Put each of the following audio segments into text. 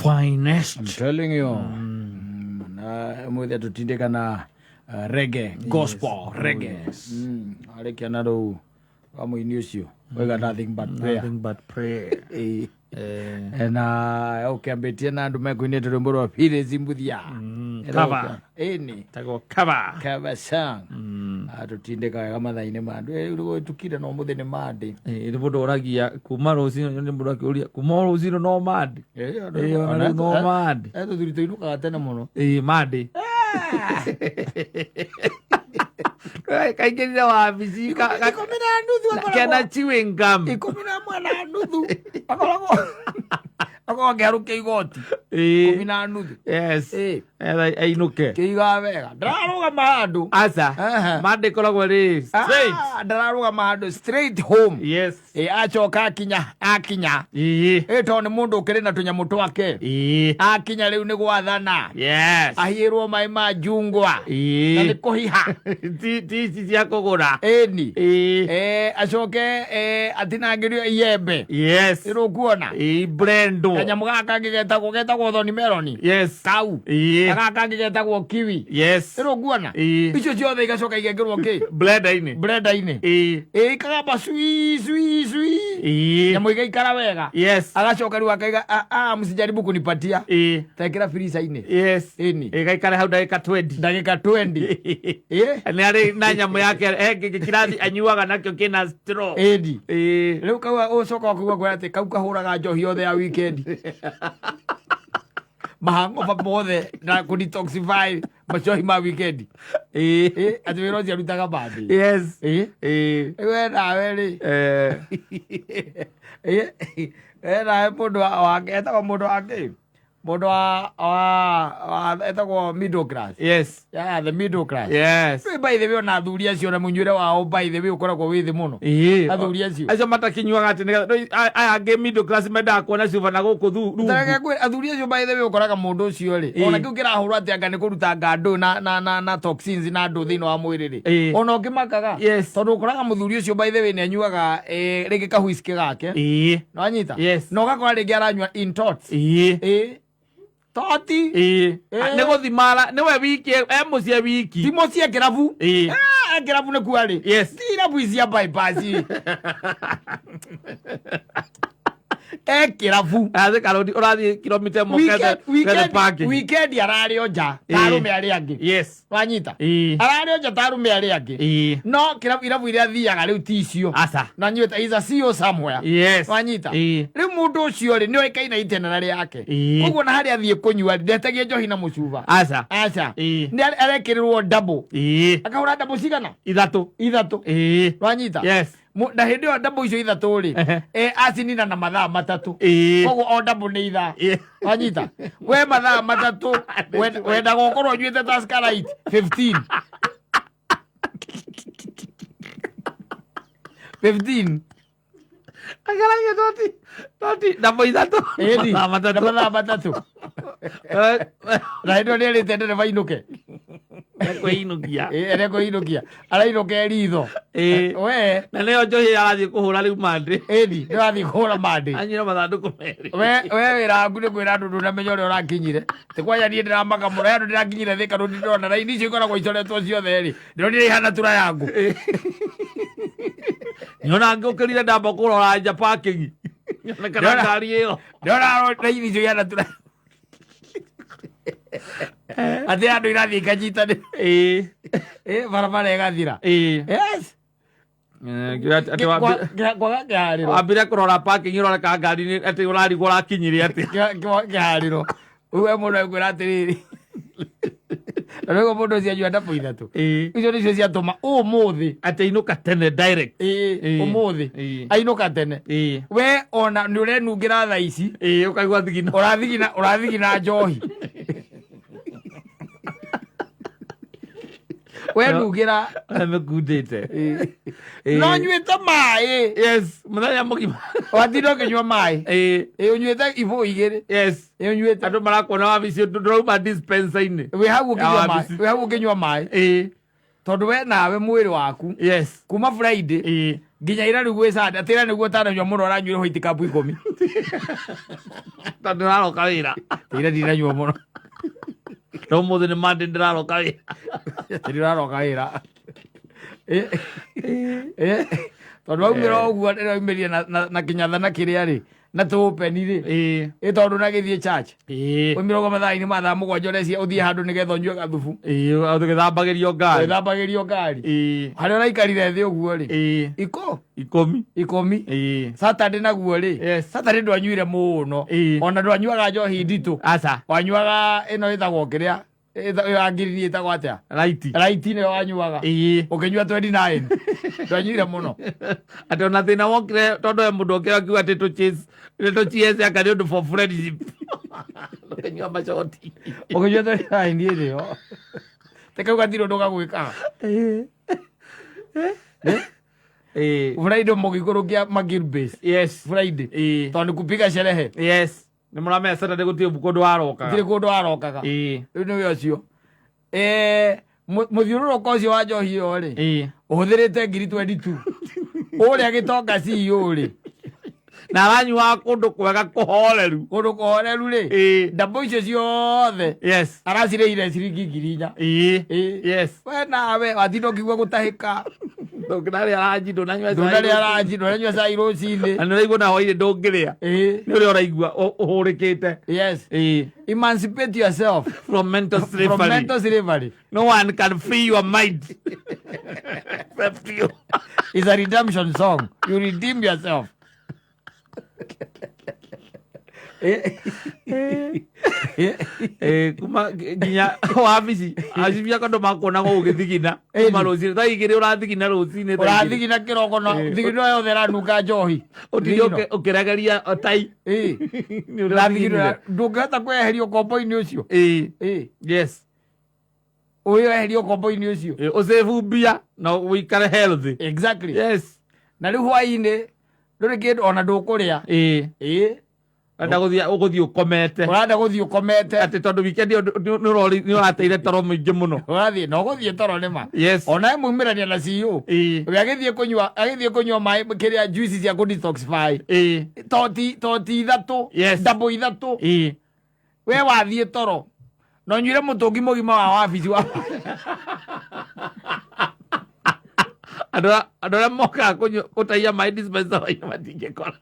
finest. I'm telling you. Na mwede tutindeka na reggae, gospel, reggae. Aleki anaro kama inyusio. We got nothing but prayer. Nothing but prayer. Na ukiambetia na ndume kuine turumburu wa pile zimbudia. Kaba. Eni. Tago kaba. Kaba sang. Tutindeka kama dhaine madu. Tukira no mude ne madi. Iri bodo oragia kumaro sino nyone bodo akuria kumaro sino no madi. No madi. Eto turito inuka atena mono. Madi. Kaikirira wabici ikomina nuthu kena chewing gum ikomina mwana nuthu ako ngeruke igoti ikomina nuthu yes ainuke kiiga wega ndararuga mahandu asa mande koragwo ri straight ndararuga mahandu straight home yes acoka akinya to ni mundu ukiri na tunyamu twake akinya riu ni gwathana yes ahirwo mai ma jungwa na ni kuhiha ti cia kugura eni acoke atinangirio iyembe yes iru kuona blendo kanyamu gaka getagwo thoni meloni yes kau gaka getagwo kiwi yes iru kuona icio ciothe igacoka igekirwo ki blender-ini ikagamba swi nyamu igaikara wega yes agacoka riu akaiga msijaribu kunipatia tekira freezer-ini yes eni igaikara hau ndagika 20 ni ari na nyamu yake kirathi anyuaga nakio kina straw edi riu kau ucoka kuigua kwa ati kau kahuraga njohi yothe ya weekend mahangover mothe na kudetoxify machohi ma weekend ati wira ucio arutaga bandi yes we nawe ri nawe mundu wake etagwo mundu wake mundu wa etagwo middle class yes the middle class yes by the way na athuri acio na munywire wao by the way ukoragwo withi muno athuri acio matakinyuaga ati aya nge middle class mendaga kuona ciuba na guku rungu athuri acio by the way ukoraga mundu ucio ri ona kiu kirahurwo ati anga ni kuruta ngandu na toxins na ndu thiini wa mwiri ri ona ukimakaga tondu ukoraga muthuri ucio by the way ni anyuaga ringi kahuiski gake no anyita no ugakora ringi aranyua in tots toti ne guthimara niwe wiki mucie wiki ti mucie kirabu kirabu ne kuari yes kirabu isia bypass kirabu aze karodi urathi kilomita mokete weekend arari oja tarume ari angi yes wanyita arari oja tarume ari angi no kirabu iria thiaga riu ticio asa na nyuta iza sio somewhere yes wanyita riu mundu ucio ri ni ikaina itenera riake koguo na hari athie kunyua ndetagie njohi na mucuba asa ni arekirirwo double akahura double cigana ithatu wanyita yes na hindi yo double icio ithatu ri acinina na mathaa matatu koguo o double ni ithaa wanyita we mathaa matatu wenda gukorwo nyuite Tascarite 15 agaragia toti double ithatu mathaa matatu na hindi ni rite ndere vainuke kuinukia kuinukia arainuke ritho we na nio njohi arathi kuhura riu mandi ni arathi kuhura mandi anyira mathanduku meri we wira waku ni kwira andu ndunamenya uria urakinyire ti kwaja nie ndiramaka muno andu ndirakinyire thika ru ndona raini icio ikoragwo icoretwo ciothe ri ndonire ihana tura yangu nyona ngukirire ndamba kurora nja parking nyona kana ngari iyo ndona raini icio ihana tura ati andu irathi ikanyitane barabara igathira yes wambire kurora parking uroreka ngari ati urarigwo urakinyire ati kihariro we mundu ekwira atiriri Rego mundu cia nyua ndapo ithatu icio nicio ciatuma umuthi ati inuka tene direct umuthi ainuka tene we ona ni urenungira thaa ici ukaigua thigina urathigina njohi we nungira amekudete no nyuite mai yes muthenya mugima wathindo ukinyua mai unyuite ibu igiri yes unyuite andu marakuona wabici ndurauma dispenser-ini we hau ukinyua mai tondu we nawe mwiri waku yes kuma Friday Nginya ira niguo sada tira niguo tano nywa muno aranyuire white cup 10. Tondu raro kawira. Tira ndinanyua muno. No muthe ni mandi ndiraro kawira. Ndiraro kawira. Tondu waumira uguo ndĩroimeria na kinyatha na kĩrĩa rĩ na tũpeni rĩ tondu na gĩthiĩ church umira uguo mathaa-inĩ ma thaa mũgwanja ũreciria ũthiĩ handũ nĩgetha ũnyue gathubu tũgĩthambagĩrio ngari harĩa ũraikarire thĩ ũguo rĩ ikũmi Saturday naguo rĩ Saturday ndwanyuire mũno ona ndwanyuaga njohi nditũ wanyuaga ĩno ĩtagwo kĩrĩa angiririe ĩtagwo atĩa raiti nĩyo wanyuaga ũkĩnyua 29 ndwanyuire mũno atĩ ona thĩna wokire tondũ we mũndũ ũkĩra akiuga atĩ tũchiese aka nĩ ũndũ for friendship ũkĩnyua macoti ũkĩnyua 29 ĩrĩo tekau gatirĩ ũndũ gagwĩkaga Friday mũgĩikũrũkia magilbase Friday tondũ kupiga sherehe nĩ mũramenya Saturday gũtirĩ kũndũ warokaga rĩu nĩwe ũcio mũthiũrũrũko ũcio wa njohi ĩyo rĩ ũhũthĩrĩte ngiri 22 ũrĩa gĩtonga CEO rĩ na aranyuaga kũndũ kwega kũhoreru rĩ ndambo icio ciothe aracirĩire ciringi ngiri 4 we nawe watinda ũkigua gũtahĩka ndũnarĩa ranji ndũnanyua cai rũcinĩ na nĩũraigua na hwainĩ ndũngĩrĩa nĩ ũrĩa ũraigua ũhũrĩkĩte emancipate yourself from mental slavery. No one can free your mind. It's a redemption song. You redeem yourself. Kuma nginya wabici acibia kandu makona go ugithigina kuma rucini thaa igĩrĩ ũrathigina rucini ũrathigina kĩroko no thigino yothe ranunga njohi ũkĩregeria tai ndũngĩhota kweheria ũkombo-inĩ ũcio ũweheria ũkombo-inĩ ũcio ũsave mbia na ũikare healthy na rĩu hwainĩ ndũrĩ kĩndũ ona ndũkũrĩa Urenda guthii ukomete ati tondu weekend ni urateire toro muingi muno urathii no guthii toro nima ona mumirania na CEO we agithii kunywa mai kiria juice cia ku detoxify toti ithatu double ithatu we wathii toro no nyuire mutungi mugima wa wabici wa andå moka kutaia mai dispenser wa matingĩkora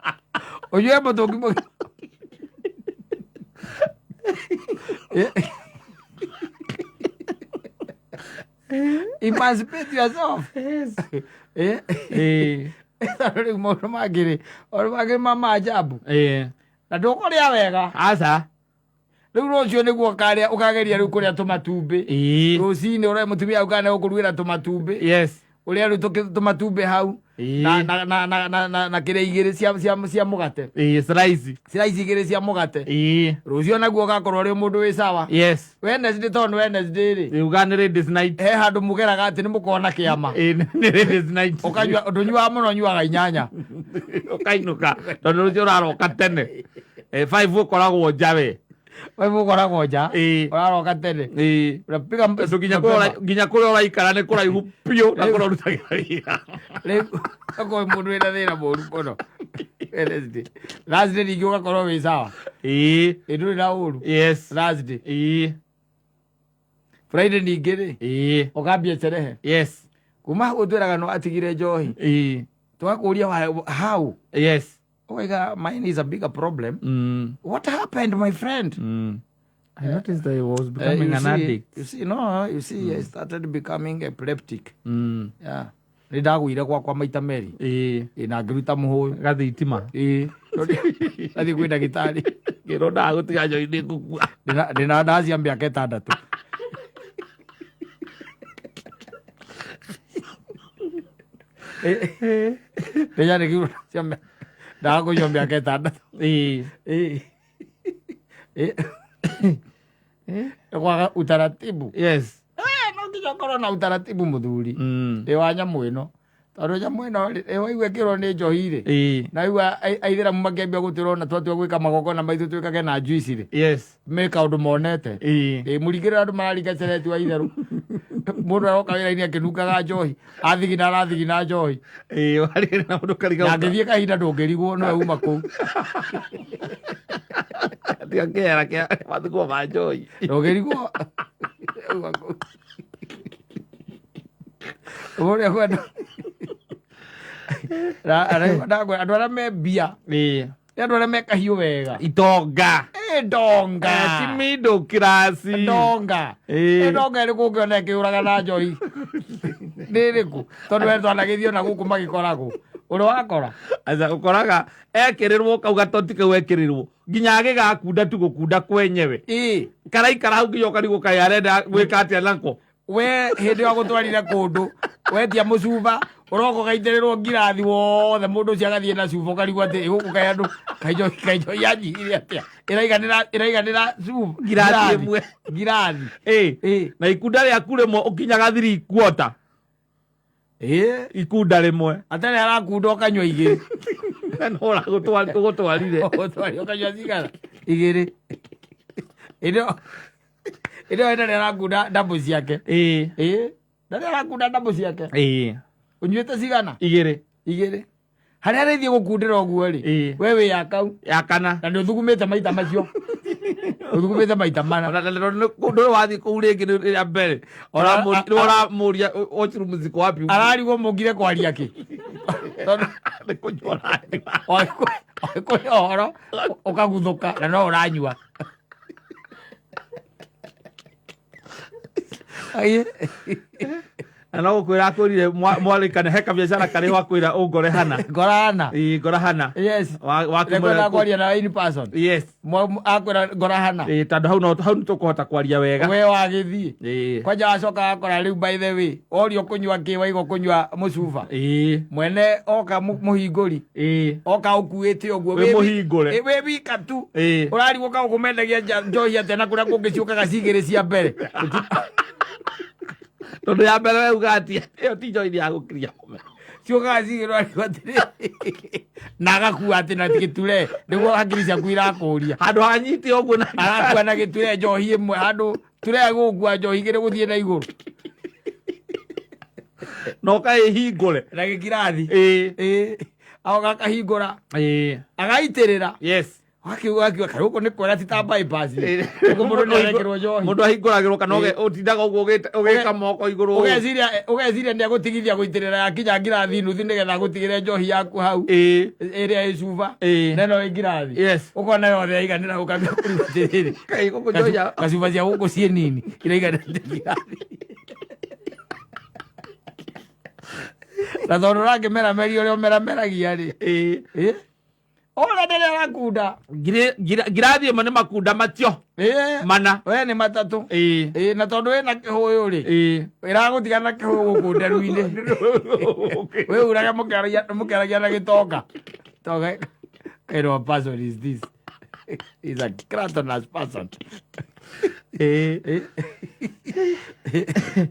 ũnyue mutungi mugima emancipate yourself rĩu maũndũ mangĩ ma ajabu na ndũkũrĩa wega aca rĩu rũciũ nĩguo ũkageria rĩu kũrĩa tũmatumbĩ rũcinĩ ũrĩa mũtumia ũkana gũkũruĩra tũmatumbĩ ũrĩa rĩu tũmatumbĩ hau na kĩrĩa igĩrĩ cia mũgate slice igĩrĩ cia mũgate rũciũ naguo ũgakorwo rĩ mũndũ wĩ sawa Wednesday tondũ Wednesday rĩ uga nĩ ladies night he handũ mũgeraga atĩ nĩ mũkona kĩama nĩ ladies night ũkanyua ndũnyuaga mũno nyuaga 8 ũkainũka tondũ rũciũ ũraroka tene 5 ũkoragwo nja we ũkoragwo nja ũraroka tene nginya kũrĩa ũraikara nĩ kũraihu biũ na kũrĩa ũrutagĩra wĩra rĩu akorwo mũndũ wĩna thĩna mũru mũno Thursday ningĩ ũgakorwo wĩ sawa ndũrĩ na ũru Thursday Friday ningĩ rĩ ũkambia sherehe kuma hau ũtwĩraga no atigire njohi tũgakũria how Oiga, mine is a bigger problem. What happened, my friend? I noticed that he was becoming an addict. You see, I started becoming epileptic. Yeah. Nĩndagũire gwakwa maita merĩ. Na ngĩruta mũhũyũ. Gathitima. Athiĩ kwĩ ndagĩtarĩ. Ngĩrondaga gũtiga njohi nĩngũkua. Ndĩna ndawa cia mĩaka 6. Ndĩna nĩkiuga cia mĩaka ndakunywa mĩaka 6 kwaga utaratibu no nginya korwo na utaratibu muthuri wa nyamũ ĩno tondũ nyamũ ĩno waigua ĩkĩrwo nĩ njohi rĩ na waigua aithĩramu makĩambia gũtwĩrwo na twatua gwĩka magongona maitũ twĩkage na juici rĩ meka ũndũ monete mũringĩrĩra andũ mararinga cereti wa itherũ Mundu aroka wira ini akinukaga njohi athigina njohi wari na mundu kariga na ngithie kahinda ndungirigwo no uma kuu Tia kera kia mathuko ma njohi ndungirigwo uma kuu Ore kwenda andå arä a me mbia andå arä a me kahiå wega itonga ndonga ti middle class ndonga ndonga ä rä kå ngä ona kä å raga na njoi nä rä kå tondå we twanagä thie ona gå kå magä koragwo å rä wakora aca å koraga ekä rä rwo kau gatoti kau ekä rä rwo nginya agä gakunda tu gå kunda kwenyewe karaikara hau nginya å karigwo kaä arenda gwä ka atä a nako we hä ndä ä yo gå twarire kå ndå wetia må cuba å roko gaitä rä rwo ngirathi wothe må ndå å cio agathiä na cuba å karigwo atä ä gå kå kaä andå kainjo yanyihire atä a ä raiganä ra ngirathi ĩmwe ngirathi na ikunda rä aku rä mwe å kinyaga 3 quarter ikunda rä mwe atarä arakunda å kanyua igä no gå twarire å kanyua cigara igä rä ä rä yo ndarä arakunda ndambå ciake ndarä arakunda ndambå ciake å nyuä te cigana igä rä harä a rä thiä gå kundä ra å guo rä we wä yakau yakana na nä å thugumä te maita macio å thugumä te maita mana ndå wathiä kå u rä ngä rä a mbere å ria åciru må ziko wapi ararigwo må ngire kwaria kä nä kå nyora kå å horo å kaguthå ka na no å ranyua na no gå kwä ra akwä rire mwarä kane he kabiacara karä ho akwä ra å ngore hana ngora hana wakwenda kwaria na in person akwä ngora hana tondå hau nä tå kå hota kwaria wega we wagä thiä kwanja wacoka akora rä u by the way orio kå nyua kä waigo kå nyua må cuba mwene oka må hingå ri oka å kuä te å guo wä wika tu å rarigwo ka gå mendagia njohi atä na kå rä a kå ngä ciåkaga cigä rä cia mbere tondå ya mbere weuga atia ä yo ti njohi ya gå kiria må ciåkaga cigä rwo arigwo atä na agakua atä na gä ture nä guo hakiri ciaku irakå ria handå hanyite å guo arakua na gä ture njohi ä mwe handå ture gå kua njohi igä rä gå thiä na igå rå no kaä hingå re na gä kirathi aoga kahingå ra agaitä rä ra wakiuga kaä gå kå nä kwera ti ta bypass gå må ndå nä arekerwo njohi må ndå ahingå ragä rwo kana å tindaga å guo å gä ka moko igå rå å geciria nä agå tigithia gå itä rä ra yakinya ngirathi nuthu nä getha gå tigä re njohi yaku hau ä rä a ä cuba neno ä ngirathi å kona yothe yaiganä ra gå kambia kå rutä rä rä gacuba cia gå kå ciä nini iraiganä ra ngirathi na tondå rangä merameri å rä a å merameragia rä ona ndä rä arakunda ngirathi ä mwe nä makunda macio mana we nä matatå na tondå wä na kä hå yå rä ä ragå tigana kä hå gå kå nderu-inä wä uraga må kä aragia na gä tonga kind of person is this is a kratonous person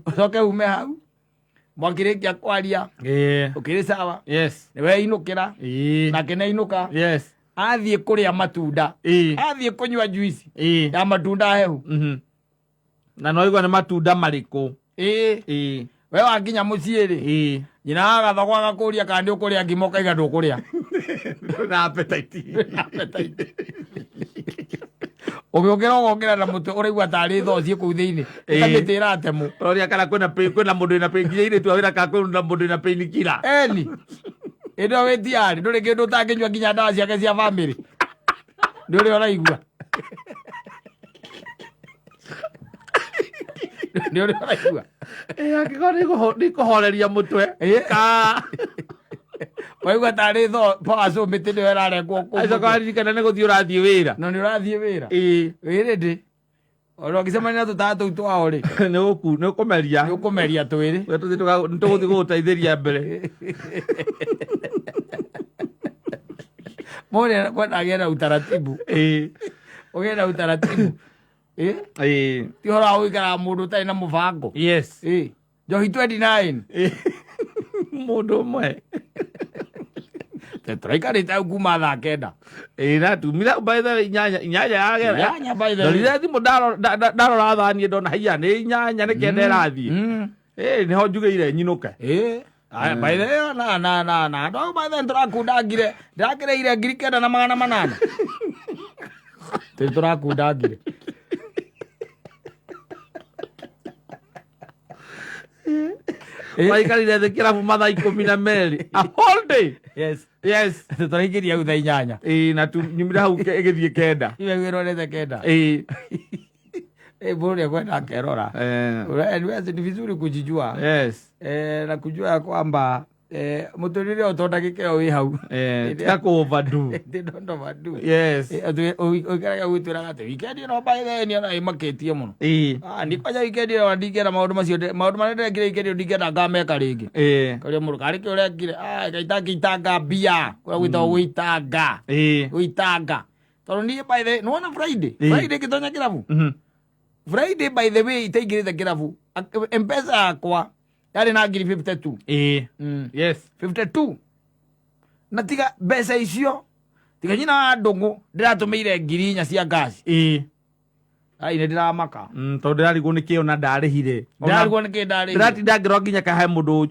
å coke ume hau mwakä rä kia kwaria å kä rä sawa nä we inå kä ra nake nä ainå ka athiä kå rä a matunda athiä kå nyua juici ya matunda hehu na no igua nä matunda marä kå we wakinya må ciä rä nyina agathogwo agakå ria kana ndä å kå rä a ngima å kaiga ndå kå rä a na appetite å gä å kä ra å gokä ra na må twe å raigua tarä tho ciä kå u thä inä kamä tä ratemå roria kana kwä na må ndå na nginya irä tu awä ra kana kwä na må ndå na painkiller eni ä ndä o wä tiarä ndå rä kä ndå tangä nyua nginya ndawa ciake cia bamä ndå rä o raigua ndå rä o raigua angä korwo nä kå horeria må twe waigua tarä tho pacå mä tä nä we rarengwo acokaririkana nä gå thiä å rathiä wä ra no nä å rathiä wä ra wä rä ndä ona å cemania na tå tata tå u twao rä nä å kå meria nä å kå meria twä rä nä tå gå thiä gå gå teithä ria mbere må kwenda agä na utaratibu å gä na utaratibu ti horo wa gå ikaraga må ndå ũtarĩ na må bango njohi 29 må ndå ũmwe tũraikarĩte hau kuma thaa kenda na tumira by the way inyanya yagera inyanya by the way ndorire thimũ ndarora thani ndona haiya nĩ inyanya nĩ kenda ĩrathiĩ nĩho njugĩire nyinũke by the way na andũ by the way tũrakundangire ndakĩrĩire 9,800 tũrakundangire waikarire thĩ kĩrabu mathaa 12 a whole day yes tũraingĩria hau thaa 8 na nyumire hau ĩgĩthiĩ kenda iwegwĩrorete kenda bora kwenda kerora ni vizuri kujijua na kujua ya kwamba muturire utondagike wi hau tiga overdo don't overdo oikaraga gwitwira ati weekend no by the ni ona imaketie muno ni kwaja weekend no ndingera maundu macio maundu marĩa ndekire weekend ndingera ngameka ringi kuri muru kari ki urekire gaitanga bia kwa gwitagwo gwitanga tondu ni by the no na Friday kitonya kirabu Friday by the way itaigirite kirabu M-Pesa yakwa yari na ngiri 52 yes 52 na tiga mbeca icio tiga nyina ndungu ndiratumire ngiri 4 cia gas ai nä ndä ramaka tondå ndärigwo nä kä ona ndarĩhire ndarigwo nä kä ndarä ndäratinda ngä nginya kahe må ndå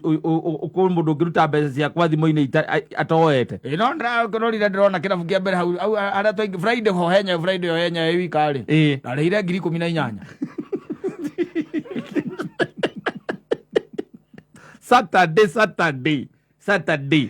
må ndå ngä ruta mbeca ciakwa thimå-inä atoete no ndärakororire ndärona kä rabu kä a mbere hau harä a Friday ho henya Friday ho henya ä wikarä ndarä hire ngiri 18 Saturday